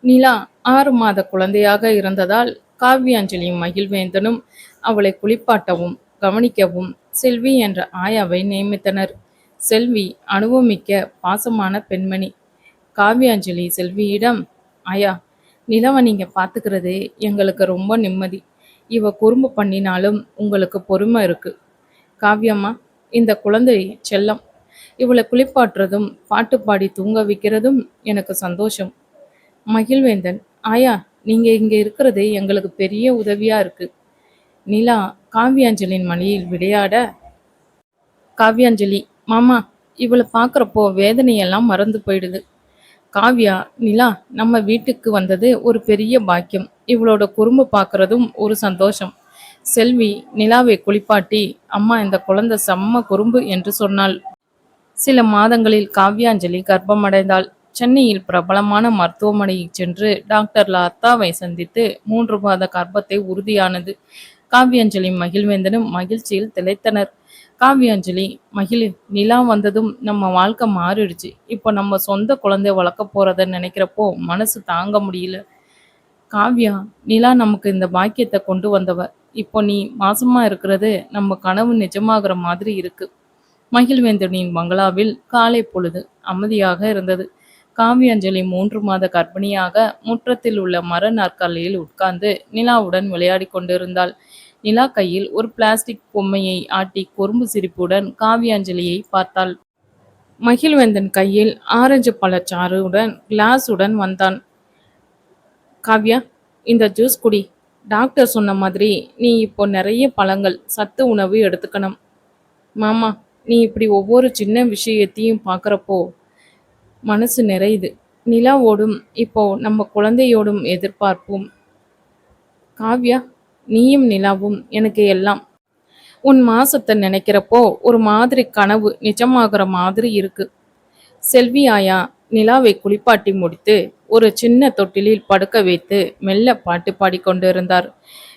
நிலா 6 மாத குழந்தையாக இருந்ததால் காவ்யாஞ்சலியும் மகிழ்வேந்தனும் அவளை குளிப்பாட்டவும் கவனிக்கவும் செல்வி என்ற ஆயாவை நியமித்தனர். செல்வி அனுபவமிக்க பாசமான பெண்மணி. காவ்யாஞ்சலி செல்வியிடம், ஆயா, நிலவை நீங்க பாத்துக்கிறது எங்களுக்கு ரொம்ப நிம்மதி. இவ குறும்பு பண்ணினாலும் உங்களுக்கு பொறுமை இருக்கு. காவ்யம்மா, இந்த குழந்தை செல்லம். இவளை குளிப்பாட்டுறதும் பாட்டு பாடி தூங்க வைக்கிறதும் எனக்கு சந்தோஷம். மகிழ்வேந்தன், ஆயா, நீங்க இங்க இருக்கிறது எங்களுக்கு பெரிய உதவியா இருக்கு. நிலா காவ்யாஞ்சலின் மடியில் விளையாட, காவ்யாஞ்சலி, மாமா, இவளை பார்க்குறப்போ வேதனையெல்லாம் மறந்து போயிடுது. காவ்யா, நிலா நம்ம வீட்டுக்கு வந்தது ஒரு பெரிய பாக்கியம். இவளோட குறும்பு பார்க்குறதும் ஒரு சந்தோஷம். செல்வி நிலாவை குளிப்பாட்டி, அம்மா, இந்த குழந்தை செம்ம குறும்பு என்று சொன்னாள். சில மாதங்களில் காவ்யாஞ்சலி கர்ப்பமடைந்தாள். சென்னையில் பிரபலமான மருத்துவமனையில் சென்று டாக்டர் லதாவை சந்தித்து 3 மாத கர்ப்பத்தை உறுதியானது. காவ்யாஞ்சலி மகிழ்வேந்தனும் மகிழ்ச்சியில் திளைத்தனர். காவ்யாஞ்சலி, நிலா வந்ததும் நம்ம வாழ்க்கை மாறிடுச்சு. இப்போ நம்ம சொந்த குழந்தை வளர்க்க போறத நினைக்கிறப்போ மனசு தாங்க முடியல. காவ்யா, நிலா நமக்கு இந்த பாக்கியத்தை கொண்டு வந்தவ. இப்போ நீ மாசமா இருக்கிறது நம்ம கனவு நிஜமாகிற மாதிரி இருக்கு. மகிழ்வேந்தனின் பங்களாவில் காலை பொழுது அமைதியாக இருந்தது. காவ்யாஞ்சலி 3 மாத கர்ப்பிணியாக முற்றத்தில் உள்ள மர நாற்காலியில் உட்கார்ந்து நிலாவுடன் விளையாடி கொண்டிருந்தாள். நிலா கையில் ஒரு பிளாஸ்டிக் பொம்மையை ஆட்டி குறும்பு சிரிப்புடன் காவ்யாஞ்சலியை பார்த்தாள். மகிழ்வேந்தன் கையில் ஆரஞ்சு பழச்சாறுடன் கிளாஸுடன் வந்தான். காவ்யா, இந்த ஜூஸ் குடி. டாக்டர் சொன்ன மாதிரி நீ இப்போ நிறைய பழங்கள், சத்து உணவு எடுத்துக்கணும். மாமா, நீ இப்படி ஒவ்வொரு சின்ன விஷயத்தையும் பார்க்குறப்போ மனசு நிறையுது. நிலாவோடும் இப்போ நம்ம குழந்தையோடும் எதிர்பார்ப்போம். காவ்யா, நீயும் நிலாவும் எனக்கு எல்லாம். உன் மாசத்தை நினைக்கிறப்போ ஒரு மாதிரி கனவு நிஜமாகிற மாதிரி இருக்கு. செல்வி ஆயா நிலாவை குளிப்பாட்டி முடித்து ஒரு சின்ன தொட்டிலில் படுக்க வைத்து மெல்ல பாட்டு பாடிக்கொண்டிருந்தார்.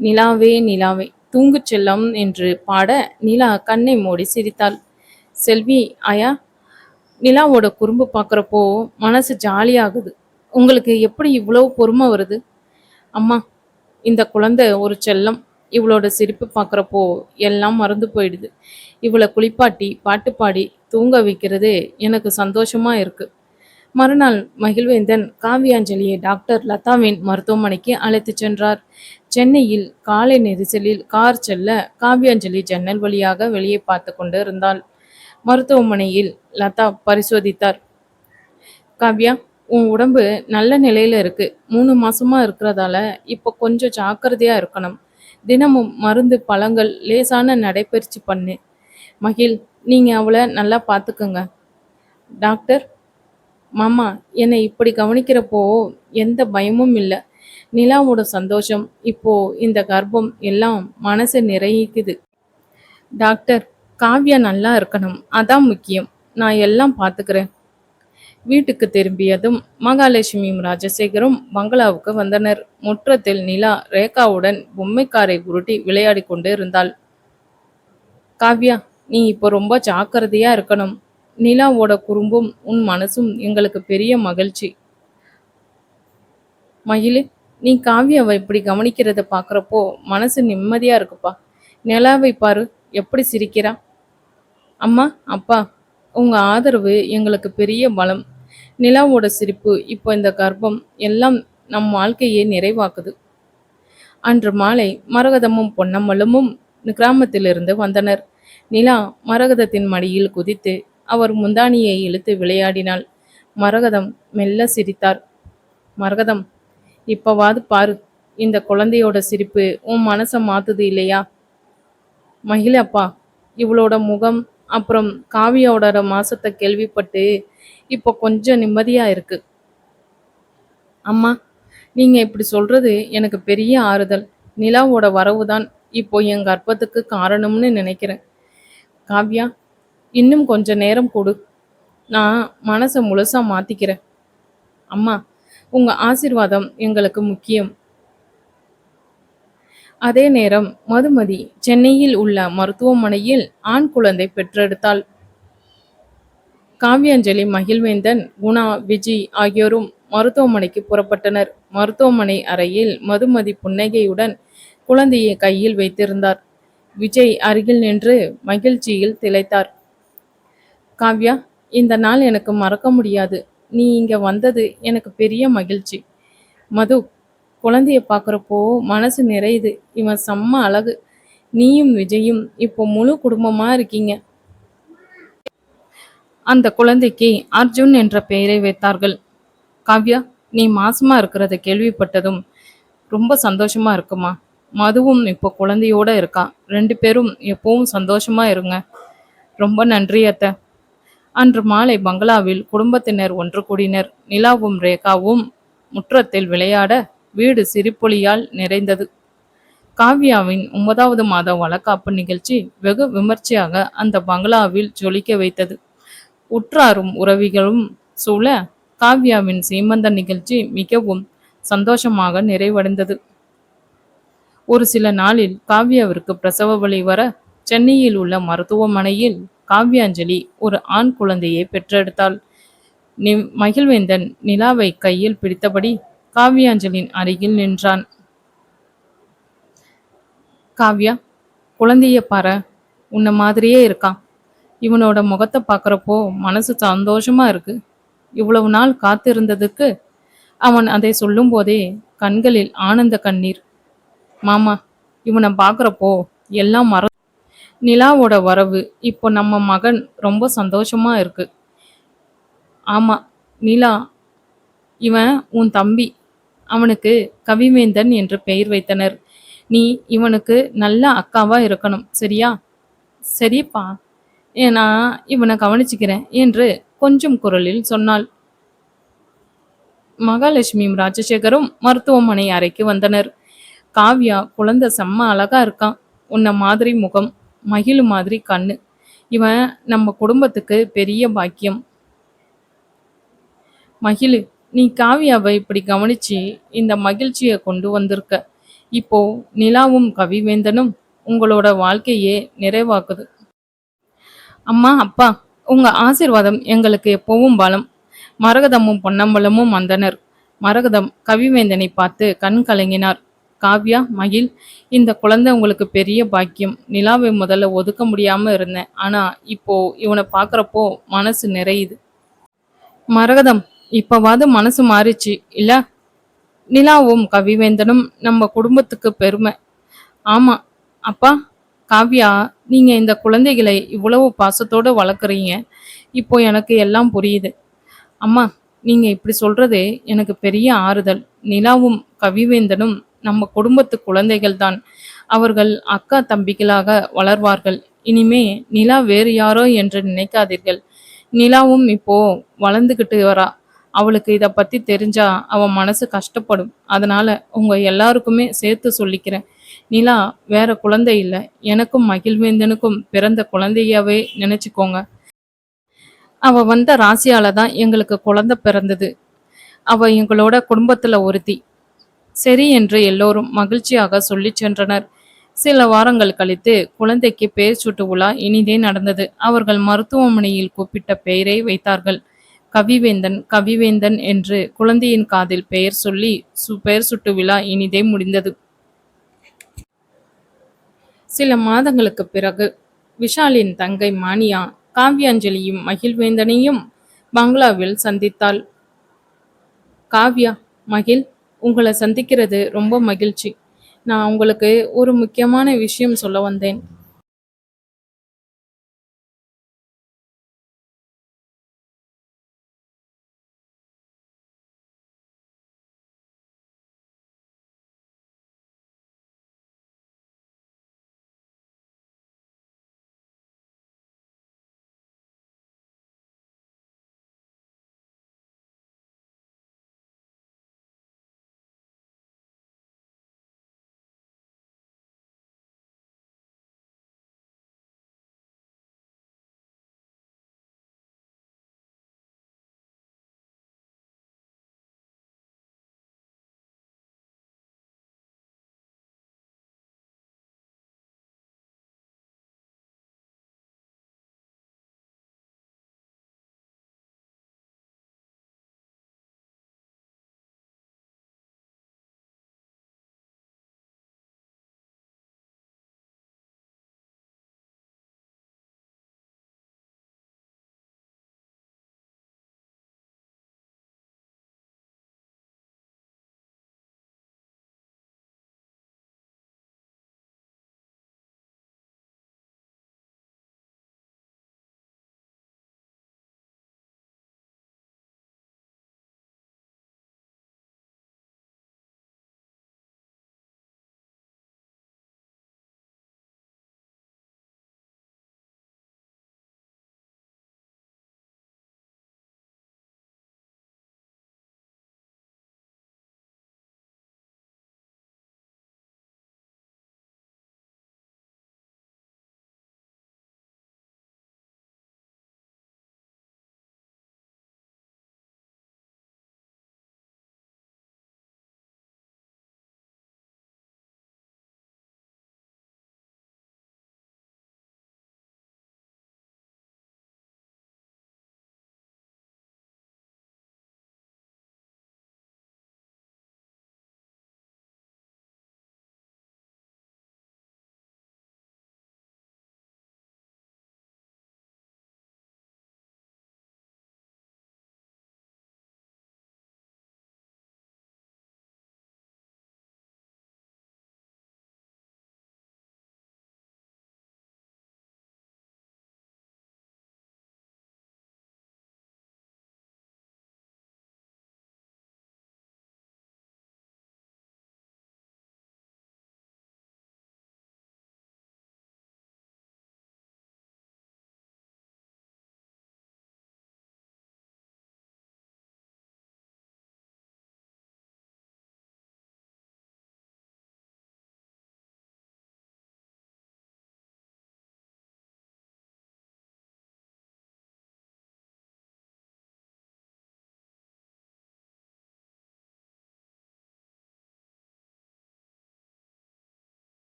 நிலாவே நிலாவே தூங்கு செல்லம் என்று பாட நிலா கண்ணை மூடி சிரித்தாள். செல்வி ஆயா, நிலாவோட குறும்பு பார்க்குறப்போ மனசு ஜாலியாகுது. உங்களுக்கு எப்படி இவ்வளவு பொறுமை வருது? அம்மா, இந்த குழந்தை ஒரு செல்லம். இவளோட சிரிப்பு பார்க்குறப்போ எல்லாம் மறந்து போயிடுது. இவளை குளிப்பாட்டி பாட்டு பாடி தூங்க வைக்கிறது எனக்கு சந்தோஷமா இருக்கு. மறுநாள் மகிழ்வேந்தன் காவ்யாஞ்சலியை டாக்டர் லதாவின் மருத்துவமனைக்கு அழைத்து சென்றார். சென்னையில் காலை நெரிசலில் கார் செல்ல காவ்யாஞ்சலி ஜன்னல் வழியாக வெளியே பார்த்து கொண்டு இருந்தாள். மருத்துவமனையில் லதா பரிசோதித்தார். காவ்யா, உன் உடம்பு நல்ல நிலையில இருக்கு. 3 மாசமா இருக்கிறதால இப்போ கொஞ்சம் ஜாக்கிரதையா இருக்கணும். தினமும் மருந்து, பழங்கள், லேசான நடைப்பயிற்சி பண்ணு. மகிழ், நீங்க அவளை நல்லா பார்த்துக்குங்க. டாக்டர், மாமா, என்னை இப்படி கவனிக்கிறப்போ எந்த பயமும் இல்லை. நிலாவோட சந்தோஷம், இப்போ இந்த கர்ப்பம் எல்லாம் மனசை நிறைக்குது. டாக்டர், காவ்யா நல்லா இருக்கணும், அதான் முக்கியம். நான் எல்லாம் பார்த்துக்கிறேன். வீட்டுக்கு திரும்பியதும் மகாலட்சுமியும் ராஜசேகரும் பங்களாவுக்கு வந்தனர். முற்றத்தில் நிலா ரேகாவுடன் பொம்மைக்காரை உருட்டி விளையாடி கொண்டு இருந்தாள். காவ்யா, நீ இப்போ ரொம்ப ஜாக்கிரதையா இருக்கணும். நிலாவோட குறும்பும் உன் மனசும் எங்களுக்கு பெரிய மகிழ்ச்சி. மகிழ், நீ காவ்யாவை இப்படி கவனிக்கிறத பார்க்குறப்போ மனசு நிம்மதியா இருக்குப்பா. நிலாவை பாரு, எப்படி சிரிக்கிறா. அம்மா, அப்பா, உங்க ஆதரவு எங்களுக்கு பெரிய பலம். நிலாவோட சிரிப்பு, இப்போ இந்த கர்ப்பம் எல்லாம் நம் வாழ்க்கையை நிறைவாக்குது. அன்று மாலை மரகதமும் பொன்னம்மலும் கிராமத்திலிருந்து வந்தனர். நிலா மரகதத்தின் மடியில் குதித்து அவர் முந்தானியை இழுத்து விளையாடினாள். மரகதம் மெல்ல சிரித்தார். மரகதம், இப்பவாது பாரு, இந்த குழந்தையோட சிரிப்பு உன் மனசை மாத்துது இல்லையா? மகிழப்பா, இவளோட முகம் அப்புறம் காவியோட மாசத்தை கேள்விப்பட்டு இப்போ கொஞ்சம் நிம்மதியா இருக்கு. அம்மா, நீங்க இப்படி சொல்றது எனக்கு பெரிய ஆறுதல். நிலாவோட வரவுதான் இப்போ என் கர்ப்பத்துக்கு காரணம்னு நினைக்கிறேன். காவ்யா, இன்னும் கொஞ்ச நேரம் கொடு. நான் மனசை முழுசா மாத்திக்கிறேன். அம்மா, உங்க ஆசீர்வாதம் எங்களுக்கு முக்கியம். அதே நேரம் மதுமதி சென்னையில் உள்ள மருத்துவமனையில் ஆண் குழந்தை பெற்றெடுத்தாள். காவ்யாஞ்சலி, மகிழ்வேந்தன், குணா, விஜி ஆகியோரும் மருத்துவமனைக்கு புறப்பட்டனர். மருத்துவமனை அறையில் மதுமதி புன்னகையுடன் குழந்தையை கையில் வைத்திருந்தார். விஜய் அருகில் நின்று மகிழ்ச்சியில் திளைத்தார். காவ்யா, இந்த நாள் எனக்கு மறக்க முடியாது. நீ இங்க வந்தது எனக்கு பெரிய மகிழ்ச்சி. மது, குழந்தைய பார்க்குறப்போ மனசு நிறையுது. இவன் செம்ம அழகு. நீயும் விஜயும் இப்போ முழு குடும்பமா இருக்கீங்க. அந்த குழந்தைக்கு அர்ஜுன் என்ற பெயரை வைத்தார்கள். காவ்யா, நீ மாசமா இருக்கிறத கேள்விப்பட்டதும் ரொம்ப சந்தோஷமா இருக்குமா? மதுவும் இப்போ குழந்தையோட இருக்கா. 2 பேரும் எப்பவும் சந்தோஷமா இருங்க. ரொம்ப நன்றி அத்தை. அன்று மாலை பங்களாவில் குடும்பத்தினர் ஒன்று கூடினர். நிலாவும் ரேகாவும் முற்றத்தில் விளையாட வீடு சிரிப்பொலியால் நிறைந்தது. காவ்யாவின் 9வது மாத வளகாப்பு நிகழ்ச்சி வெகு விமர்சையாக அந்த பங்களாவில் ஜொலிக்க வைத்தது. உற்றாரும் உறவிகளும் சூழ காவ்யாவின் சீமந்த நிகழ்ச்சி மிகவும் சந்தோஷமாக நிறைவடைந்தது. ஒரு சில நாளில் காவ்யாவிற்கு பிரசவ வலி வர சென்னையில் உள்ள மருத்துவமனையில் காவ்யாஞ்சலி ஒரு ஆண் குழந்தையை பெற்றெடுத்தாள். மகிழ்வேந்தன் நிலாவை கையில் பிடித்தபடி காவ்யாஞ்சலின் அருகில் நின்றான். காவ்யா, குழந்தைய பாரு, உன்ன மாதிரியே இருக்கான். இவனோட முகத்தை பார்க்குறப்போ மனசு சந்தோஷமா இருக்கு. இவ்வளவு நாள் காத்திருந்ததுக்கு. அவன் அதை சொல்லும் போதே கண்களில் ஆனந்த கண்ணீர். மாமா, இவனை பார்க்குறப்போ எல்லாம் நிலாவோட வரவு இப்போ நம்ம மகன் ரொம்ப சந்தோஷமா இருக்கு. ஆமா நிலா, இவன் உன் தம்பி. அவனுக்கு கவிவேந்தன் என்று பெயர் வைத்தனர். நீ இவனுக்கு நல்ல அக்காவா இருக்கணும், சரியா? சரிப்பா, நான் இவனை கவனிச்சுக்கிறேன் என்று கொஞ்சம் குரலில் சொன்னாள். மகாலட்சுமியும் ராஜசேகரும் மருத்துவமனை அறைக்கு வந்தனர். காவ்யா, குழந்தை செம்ம அழகா இருக்கான். உன்ன மாதிரி முகம், மகிழு மாதிரி கண்ணு. இவன் நம்ம குடும்பத்துக்கு பெரிய பாக்கியம். மகிழு, நீ காவ்யாவை இப்படி கவனிச்சு இந்த மகிழ்ச்சியை கொண்டு வந்திருக்க. இப்போ நிலாவும் கவிவேந்தனும் உங்களோட வாழ்க்கையே நிறைவாக்குது. அம்மா, அப்பா, உங்க ஆசீர்வாதம் எங்களுக்கு எப்பவும் பலம். மரகதமும் பொன்னம்பலமும் வந்தனர். மரகதம் கவிவேந்தனை பார்த்து கண் கலங்கினார். காவ்யா, மகிழ், இந்த குழந்தை உங்களுக்கு பெரிய பாக்கியம். நிலாவை முதல்ல ஒதுக்க முடியாம இருந்தேன். ஆனா இப்போ இவனை பார்க்குறப்போ மனசு நிறையுது. மரகதம், இப்பவாது மனசு மாறிச்சு இல்ல? நிலாவும் கவிவேந்தனும் நம்ம குடும்பத்துக்கு பெருமை. ஆமா அப்பா. காவ்யா, நீங்க இந்த குழந்தைகளை இவ்வளவு பாசத்தோடு வளர்க்குறீங்க. இப்போ எனக்கு எல்லாம் புரியுது. அம்மா, நீங்க இப்படி சொல்றதே எனக்கு பெரிய ஆறுதல். நிலாவும் கவிவேந்தனும் நம்ம குடும்பத்து குழந்தைகள் தான். அவர்கள் அக்கா தம்பிகளாக வளர்வார்கள். இனிமே நிலா வேறு யாரோ என்று நினைக்காதீர்கள். நிலாவும் இப்போ வளர்ந்துக்கிட்டு வரா. அவளுக்கு இதை பத்தி தெரிஞ்சா அவ மனசு கஷ்டப்படும். அதனால உங்க எல்லாருக்குமே சேர்த்து சொல்லிக்கிறேன். நிலா வேற குழந்தை இல்லை. எனக்கும் மகிழ்வேந்தனுக்கும் பிறந்த குழந்தையாவே நினைச்சுக்கோங்க. அவ வந்த ராசியால தான் எங்களுக்கு குழந்தை பிறந்தது. அவ எங்களோட குடும்பத்துல ஒருத்தி. சரி என்று எல்லோரும் மகிழ்ச்சியாக சொல்லி சென்றனர். சில வாரங்கள் கழித்து குழந்தைக்கு பெயர் சூட்டு விழா இனிதே நடந்தது. அவர்கள் மருத்துவமனையில் கூப்பிட்ட பெயரை வைத்தார்கள். கவிவேந்தன். கவிவேந்தன் என்று குழந்தையின் காதில் பெயர் சொல்லி பெயர் சுட்டு விழா இனிதே முடிந்தது. சில மாதங்களுக்கு பிறகு விஷாலின் தங்கை மானியா காவ்யாஞ்சலியும் மகிழ்வேந்தனையும் பங்களாவில் சந்தித்தாள். காவ்யா, மகிழ், உங்களை சந்திக்கிறது ரொம்ப மகிழ்ச்சி. நான் உங்களுக்கு ஒரு முக்கியமான விஷயம் சொல்ல வந்தேன்.